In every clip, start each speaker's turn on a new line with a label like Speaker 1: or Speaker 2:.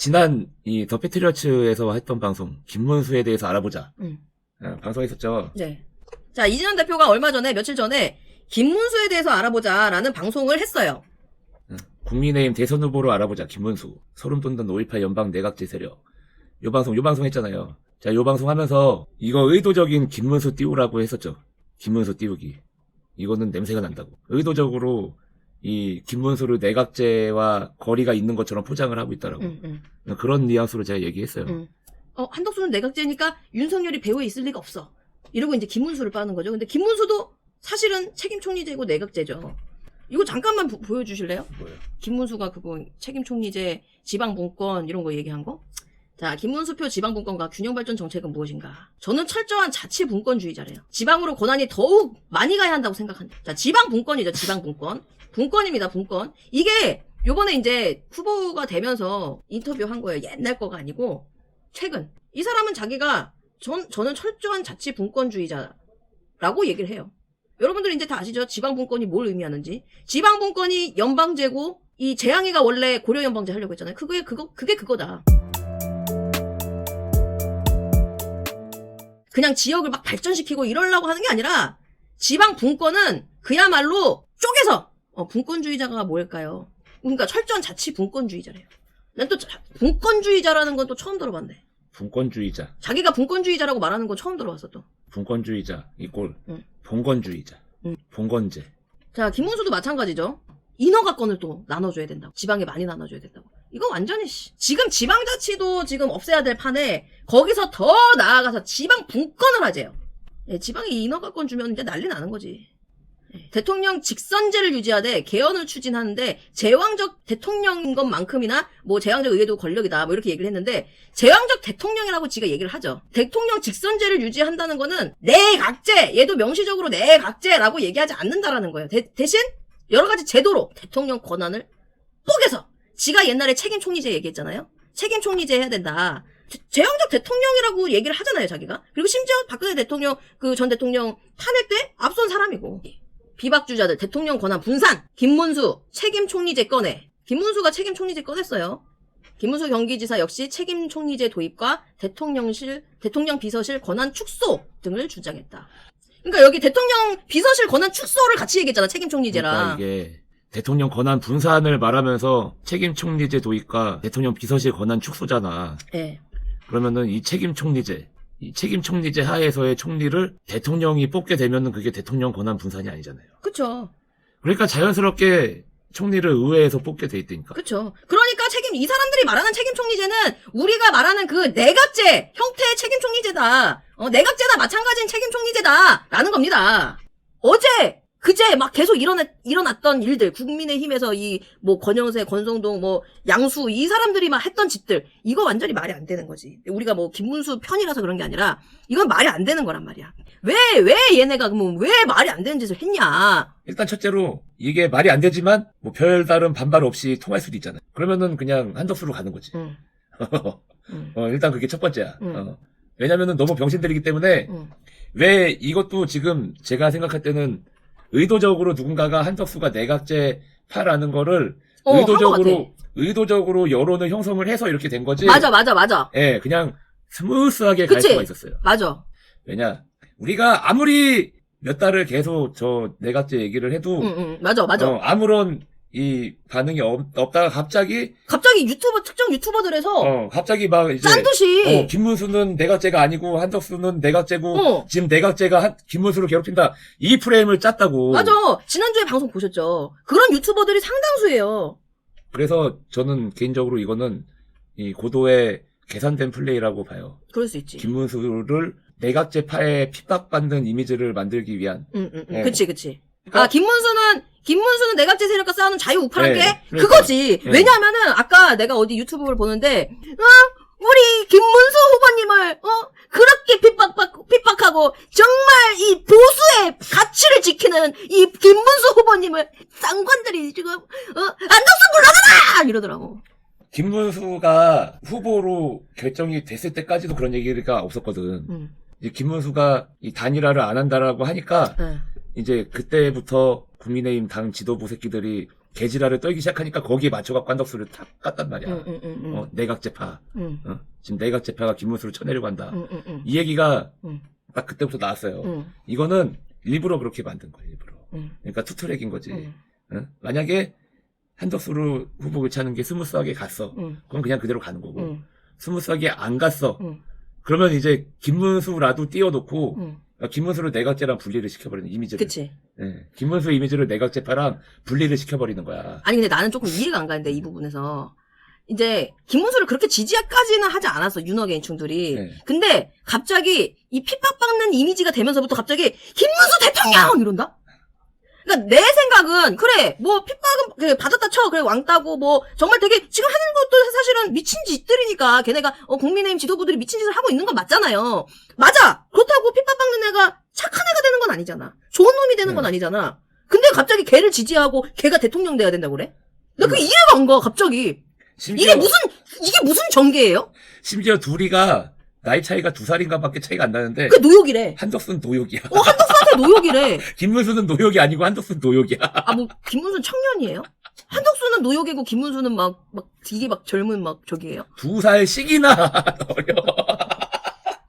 Speaker 1: 지난 이 더 패트리어츠에서 했던 방송 김문수에 대해서 알아보자. 방송했었죠.
Speaker 2: 네. 자, 이진현 대표가 얼마 전에, 며칠 전에 김문수에 대해서 알아보자라는 방송을 했어요.
Speaker 1: 국민의힘 대선 후보로 알아보자. 김문수. 소름 돋는 5.18 연방 내각제 세력. 요 방송 했잖아요. 자, 요 방송 하면서 이거 의도적인 김문수 띄우라고 했었죠. 김문수 띄우기. 이거는 냄새가 난다고. 의도적으로 이 김문수를 내각제와 거리가 있는 것처럼 포장을 하고 있다라고. 그런 뉘앙스로 제가 얘기했어요.
Speaker 2: 한덕수는 내각제니까 윤석열이 배후에 있을 리가 없어. 이러고 이제 김문수를 빠는 거죠. 근데 김문수도 사실은 책임총리제고 내각제죠. 이거 잠깐만 보여주실래요?
Speaker 1: 뭐예요?
Speaker 2: 김문수가 그거 책임총리제 지방분권 이런 거 얘기한 거? 자, 김문수표 지방분권과 균형발전 정책은 무엇인가? 저는 철저한 자치분권주의자래요. 지방으로 권한이 더욱 많이 가야 한다고 생각한다. 자, 지방분권이죠, 지방분권. 분권입니다, 분권. 이게 요번에 이제 후보가 되면서 인터뷰한 거예요. 옛날 거가 아니고 최근. 이 사람은 자기가 저는 철저한 자치분권주의자라고 얘기를 해요. 여러분들 이제 다 아시죠? 지방분권이 뭘 의미하는지. 지방분권이 연방제고 이 재앙이가 원래 고려연방제 하려고 했잖아요. 그게 그거다. 그냥 지역을 막 발전시키고 이러려고 하는 게 아니라 지방분권은 그야말로 쪼개서 분권주의자가 뭘까요? 그러니까 철저한 자치분권주의자래요. 난 또 분권주의자라는 건 또 처음 들어봤네.
Speaker 1: 분권주의자.
Speaker 2: 자기가 분권주의자라고 말하는 건 처음 들어봤어 또.
Speaker 1: 분권주의자 이꼴 봉건주의자. 봉건제.
Speaker 2: 자, 김문수도 마찬가지죠. 인허가권을 또 나눠줘야 된다고. 지방에 많이 나눠줘야 된다고. 이거 완전히 지금 지방자치도 지금 없애야 될 판에 거기서 더 나아가서 지방 분권을 하재요. 예, 지방에 인허가권 주면 이제 난리 나는 거지. 예, 대통령 직선제를 유지하되 개헌을 추진하는데 제왕적 대통령인 것만큼이나 뭐 제왕적 의회도 권력이다 뭐 이렇게 얘기를 했는데 제왕적 대통령이라고 지가 얘기를 하죠. 대통령 직선제를 유지한다는 거는 내각제, 얘도 명시적으로 내각제라고 얘기하지 않는다라는 거예요. 대신 여러 가지 제도로 대통령 권한을 뽀개서 지가 옛날에 책임총리제 얘기했잖아요. 책임총리제 해야 된다. 제왕적 대통령이라고 얘기를 하잖아요, 자기가. 그리고 심지어 박근혜 대통령, 그 전 대통령 탄핵 때 앞선 사람이고. 비박주자들, 대통령 권한 분산, 김문수, 책임총리제 꺼내. 김문수가 책임총리제 꺼냈어요. 김문수 경기지사 역시 책임총리제 도입과 대통령 비서실 권한 축소 등을 주장했다. 그러니까 여기 대통령 비서실 권한 축소를 같이 얘기했잖아, 책임총리제랑.
Speaker 1: 그러니까 이게 대통령 권한 분산을 말하면서 책임총리제 도입과 대통령 비서실 권한 축소잖아.
Speaker 2: 네.
Speaker 1: 그러면은 이 책임총리제 하에서의 총리를 대통령이 뽑게 되면은 그게 대통령 권한 분산이 아니잖아요.
Speaker 2: 그쵸.
Speaker 1: 그러니까 자연스럽게 총리를 의회에서 뽑게 돼 있다니까.
Speaker 2: 그쵸. 그러니까 이 사람들이 말하는 책임총리제는 우리가 말하는 그 내각제 형태의 책임총리제다. 내각제나 마찬가지인 책임총리제다. 라는 겁니다. 그제 막 계속 일어났던 일들, 국민의힘에서 권영세, 권성동, 양수, 이 사람들이 막 했던 짓들, 이거 완전히 말이 안 되는 거지. 우리가 김문수 편이라서 그런 게 아니라, 이건 말이 안 되는 거란 말이야. 왜 얘네가 왜 말이 안 되는 짓을 했냐?
Speaker 1: 일단 첫째로, 이게 말이 안 되지만, 별다른 반발 없이 통할 수도 있잖아요. 그러면은 그냥 한덕수로 가는 거지. 일단 그게 첫 번째야. 왜냐면은 너무 병신들이기 때문에, 왜 이것도 지금 제가 생각할 때는, 의도적으로 누군가가 한덕수가 내각제 파라는 거를 의도적으로 여론을 형성을 해서 이렇게 된 거지.
Speaker 2: 맞아.
Speaker 1: 예, 그냥 스무스하게 갈 수가 있었어요.
Speaker 2: 맞아.
Speaker 1: 왜냐, 우리가 아무리 몇 달을 계속 저 내각제 얘기를 해도
Speaker 2: 맞아.
Speaker 1: 아무런 이 반응이 없다가 갑자기
Speaker 2: 특정 유튜버들에서
Speaker 1: 갑자기 막 이제
Speaker 2: 짠듯이
Speaker 1: 김문수는 내각제가 아니고 한덕수는 내각제고 지금 내각제가 김문수를 괴롭힌다, 이 프레임을 짰다고.
Speaker 2: 맞아. 지난주에 방송 보셨죠? 그런 유튜버들이 상당수예요.
Speaker 1: 그래서 저는 개인적으로 이거는 이 고도의 계산된 플레이라고 봐요.
Speaker 2: 그럴 수 있지.
Speaker 1: 김문수를 내각제파에 핍박받는 이미지를 만들기 위한.
Speaker 2: 그치. 그러니까 김문수는 내각제 세력과 싸우는 자유우파랄게?
Speaker 1: 그러니까.
Speaker 2: 그거지. 왜냐하면은, 아까 내가 어디 유튜브를 보는데, 우리 김문수 후보님을, 그렇게 핍박하고, 정말 이 보수의 가치를 지키는 이 김문수 후보님을 장관들이 지금, 안덕수 물러가라! 이러더라고.
Speaker 1: 김문수가 후보로 결정이 됐을 때까지도 그런 얘기가 없었거든. 이제 김문수가 이 단일화를 안 한다라고 하니까, 이제 그때부터 국민의힘 당 지도부 새끼들이 개지랄을 떨기 시작하니까 거기에 맞춰갖고 한덕수를 탁 깠단 말이야. 내각제파. 지금 내각제파가 김문수를 쳐내려고 한다. 이 얘기가 딱 그때부터 나왔어요. 이거는 일부러 그렇게 만든 거예요, 일부러. 그러니까 투트랙인 거지. 만약에 한덕수를 후보를 차는 게 스무스하게 갔어. 그럼 그냥 그대로 가는 거고. 스무스하게 안 갔어. 그러면 이제 김문수라도 띄워놓고 김문수를 내각제랑 분리를 시켜버리는 이미지를.
Speaker 2: 그치.
Speaker 1: 예, 김문수 이미지를 내각제파랑 분리를 시켜버리는 거야.
Speaker 2: 아니 근데 나는 조금 이해가 안 가는데 이 부분에서 이제 김문수를 그렇게 지지까지는 하지 않았어 윤호개인충들이.
Speaker 1: 네.
Speaker 2: 근데 갑자기 이 핍박받는 이미지가 되면서부터 갑자기 김문수 대통령 이런다. 그러니까 내 생각은 그래 뭐 핍박은 그래, 받았다 쳐 그래 왕따고 뭐 정말 되게 지금 하는 것도 사실은 미친 짓들이니까 걔네가 국민의힘 지도부들이 미친 짓을 하고 있는 건 맞잖아요. 맞아. 그렇다고 핍박받는 애가 착한 애가 되는 건 아니잖아. 좋은 놈이 되는 건 아니잖아. 근데 갑자기 걔를 지지하고 걔가 대통령 돼야 된다고 그래? 나 그게 이해가 안 가 갑자기.
Speaker 1: 심지어,
Speaker 2: 이게 무슨 전개예요?
Speaker 1: 심지어 둘이가 나이 차이가 2살인가 밖에 차이가 안 나는데
Speaker 2: 그 노욕이래.
Speaker 1: 한덕수는 노욕이야.
Speaker 2: 한덕수한테 노욕이래.
Speaker 1: 김문수는 노욕이 아니고 한덕수는 노욕이야.
Speaker 2: 아, 뭐, 김문수는 청년이에요? 한덕수는 노욕이고, 김문수는 이게 젊은 저기예요?
Speaker 1: 2살씩이나 어려.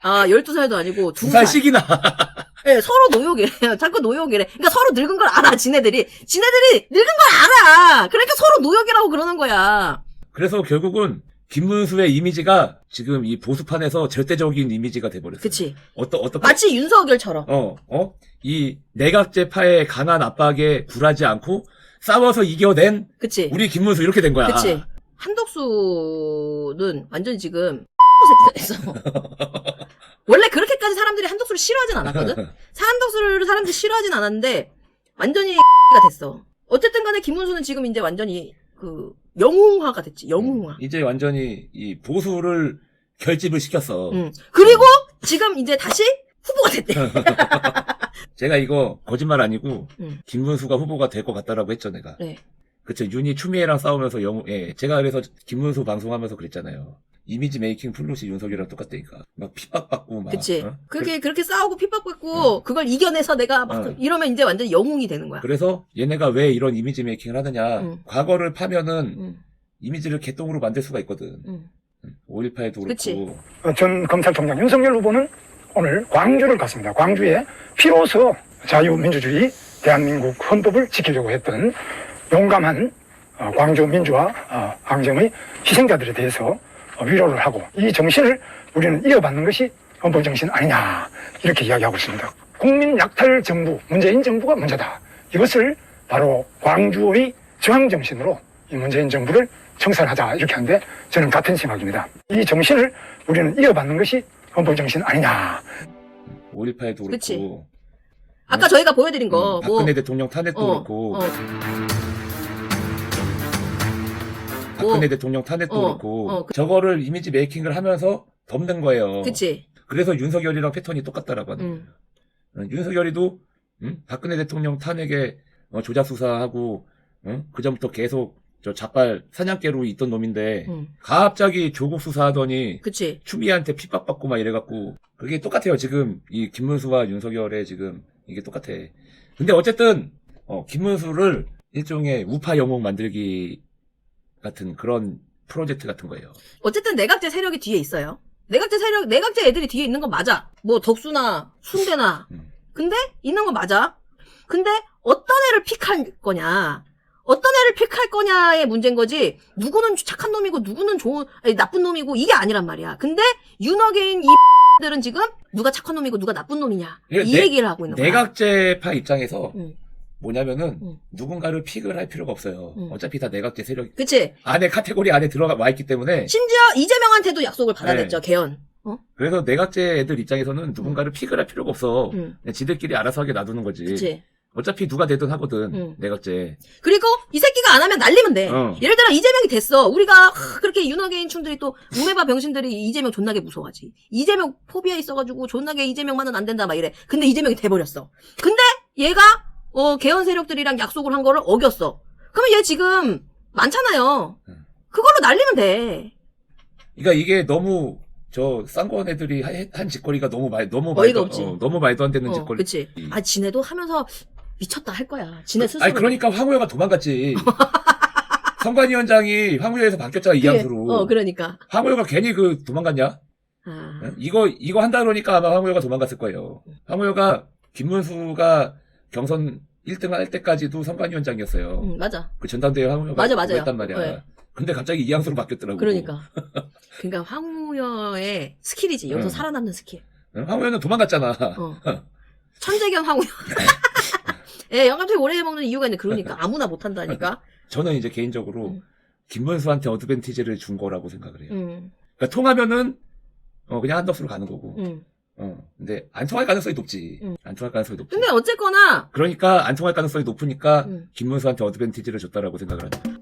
Speaker 2: 아, 12살도 아니고, 2살.
Speaker 1: 2살씩이나.
Speaker 2: 네, 서로 노욕이래요. 자꾸 노욕이래. 그러니까 서로 늙은 걸 알아, 지네들이 늙은 걸 알아! 그러니까 서로 노욕이라고 그러는 거야.
Speaker 1: 그래서 결국은 김문수의 이미지가 지금 이 보수판에서 절대적인 이미지가 돼버렸어요.
Speaker 2: 그치.
Speaker 1: 어떻게.
Speaker 2: 마치 윤석열처럼.
Speaker 1: 이 내각제파의 강한 압박에 굴하지 않고 싸워서 이겨낸
Speaker 2: 그치.
Speaker 1: 우리 김문수 이렇게 된 거야.
Speaker 2: 그치. 한덕수는 완전히 지금 새끼가 됐어. 원래 그렇게까지 사람들이 한덕수를 싫어하진 않았거든? 한덕수를 사람들이 싫어하진 않았는데 완전히 가 됐어. 어쨌든 간에 김문수는 지금 이제 완전히 영웅화가 됐지. 영웅화.
Speaker 1: 이제 완전히 이 보수를 결집을 시켰어.
Speaker 2: 그리고 지금 이제 다시 후보가 됐대.
Speaker 1: 제가 이거 거짓말 아니고 김문수가 후보가 될 것 같다라고 했죠, 내가.
Speaker 2: 네.
Speaker 1: 그쵸, 윤희 추미애랑 싸우면서 제가 그래서 김문수 방송하면서 그랬잖아요. 이미지 메이킹 플롯이 윤석열이랑 똑같다니까. 막 핍박받고 막.
Speaker 2: 그치. 그렇게 싸우고 핍박받고 그걸 이겨내서 내가 이러면 이제 완전 영웅이 되는 거야.
Speaker 1: 그래서 얘네가 왜 이런 이미지 메이킹을 하느냐. 과거를 파면은 이미지를 개똥으로 만들 수가 있거든. 5.18도 그렇고.
Speaker 3: 전 검찰총장 윤석열 후보는 오늘 광주를 갔습니다. 광주에 비로소 자유민주주의 대한민국 헌법을 지키려고 했던 용감한 광주 민주화 항쟁의 희생자들에 대해서 위로를 하고 이 정신을 우리는 이어받는 것이 헌법 정신 아니냐 이렇게 이야기하고 있습니다. 국민 약탈 정부, 문재인 정부가 문제다. 이것을 바로 광주의 저항 정신으로 이 문재인 정부를 청산하자 이렇게 하는데 저는 같은 생각입니다. 이 정신을 우리는 이어받는 것이 헌법 정신 아니냐.
Speaker 1: 5.18도 그렇고.
Speaker 2: 그치. 아까 저희가 보여드린 거.
Speaker 1: 박근혜 대통령 탄핵도 그렇고. 박근혜 대통령 탄핵도 그렇고. 저거를 이미지 메이킹을 하면서 덮는 거예요.
Speaker 2: 그치.
Speaker 1: 그래서 윤석열이랑 패턴이 똑같다라고 하는 거예요. 윤석열이도 박근혜 대통령 탄핵에 조작 수사하고 그 전부터 계속 저 자빨 사냥개로 있던 놈인데 갑자기 조국 수사하더니
Speaker 2: 그치.
Speaker 1: 추미애한테 핍박받고 막 이래갖고 그게 똑같아요. 지금 이 김문수와 윤석열의 지금 이게 똑같아. 근데 어쨌든 김문수를 일종의 우파 영웅 만들기 같은 그런 프로젝트 같은 거예요.
Speaker 2: 어쨌든 내각제 세력이 뒤에 있어요. 내각제 애들이 뒤에 있는 건 맞아. 뭐 덕수나 순대나. 근데 있는 건 맞아. 근데 어떤 애를 픽할 거냐. 어떤 애를 픽할 거냐의 문제인 거지. 누구는 착한 놈이고 누구는 나쁜 놈이고 이게 아니란 말이야. 근데 윤호개인 들은 지금 누가 착한 놈이고 누가 나쁜 놈이냐 이 얘기를 하고 있는 거야.
Speaker 1: 내각제파 입장에서 뭐냐면은 누군가를 픽을 할 필요가 없어요. 어차피 다 내각제 세력
Speaker 2: 그치.
Speaker 1: 안에 카테고리 안에 들어가 와 있기 때문에
Speaker 2: 심지어 이재명한테도 약속을 받아냈죠. 개헌.
Speaker 1: 그래서 내각제 애들 입장에서는 누군가를 픽을 할 필요가 없어. 그냥 지들끼리 알아서 하게 놔두는 거지.
Speaker 2: 그치.
Speaker 1: 어차피 누가 되든 하거든. 내각제.
Speaker 2: 그리고 이 새끼가 안 하면 날리면 돼. 예를 들어 이재명이 됐어. 우리가 그렇게 윤호개인충들이 또 우메바 병신들이 이재명 존나게 무서워하지. 이재명 포비아 있어가지고 존나게 이재명만은 안 된다 막 이래. 근데 이재명이 돼버렸어. 근데 얘가 개헌 세력들이랑 약속을 한 거를 어겼어. 그러면 얘 지금 많잖아요. 그걸로 날리면 돼.
Speaker 1: 그러니까 이게 너무 저 쌍권 애들이 한 짓거리가 너무
Speaker 2: 어이가 없지.
Speaker 1: 너무 말도 안 되는 짓거리.
Speaker 2: 그치. 지네도 하면서 미쳤다 할 거야. 지네 스스로.
Speaker 1: 아니 그러니까 황우여가 도망갔지. 선관위원장이 황우여에서 바뀌었잖아 이양수로.
Speaker 2: 그러니까.
Speaker 1: 황우여가 괜히 그 도망갔냐?
Speaker 2: 아.
Speaker 1: 응? 이거 한다 그러니까 아마 황우여가 도망갔을 거예요. 황우여가 김문수가 경선 1등 할 때까지도 선관위원장이었어요.
Speaker 2: 맞아.
Speaker 1: 그 전당대회 황우여가
Speaker 2: 맞아요.
Speaker 1: 했단 말이야.
Speaker 2: 네.
Speaker 1: 근데 갑자기 이양수로 바뀌었더라고.
Speaker 2: 그러니까 황우여의 스킬이지. 여기서
Speaker 1: 응.
Speaker 2: 살아남는 스킬.
Speaker 1: 응? 황우여는 도망갔잖아.
Speaker 2: 천재견 황우여. 예, 영감탱이 오래 해먹는 이유가 있는데 그러니까 아무나 못한다니까.
Speaker 1: 저는 이제 개인적으로 김문수한테 어드밴티지를 준 거라고 생각을 해요. 그러니까 통하면은 그냥 한덕수로 가는 거고. 근데 안 통할 가능성이 높지. 안 통할 가능성이 높지.
Speaker 2: 근데 어쨌거나
Speaker 1: 그러니까 안 통할 가능성이 높으니까
Speaker 2: 음.
Speaker 1: 김문수한테 어드밴티지를 줬다라고 생각을 합니다.